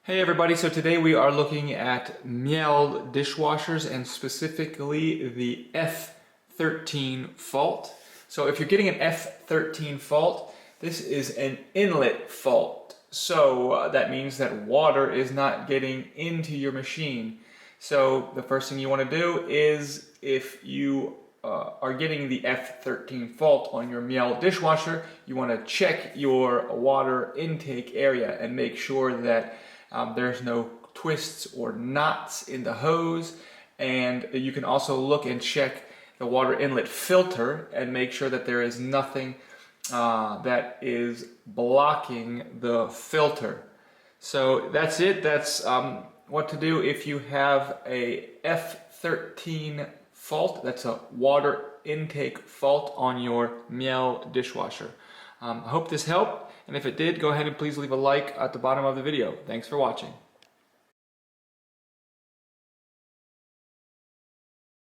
Hey everybody, so today we are looking at Miele dishwashers and specifically the F13 fault. So if you're getting an F13 fault, this is an inlet fault. So that means that water is not getting into your machine. So the first thing you want to do is, if you are getting the F13 fault on your Miele dishwasher, you want to check your water intake area and make sure that there's no twists or knots in the hose. And you can also look and check the water inlet filter and make sure that there is nothing that is blocking the filter. So that's it. That's what to do if you have a F13 fault. That's a water intake fault on your Miele dishwasher. I hope this helped, and if it did, go ahead and please leave a like at the bottom of the video. Thanks for watching.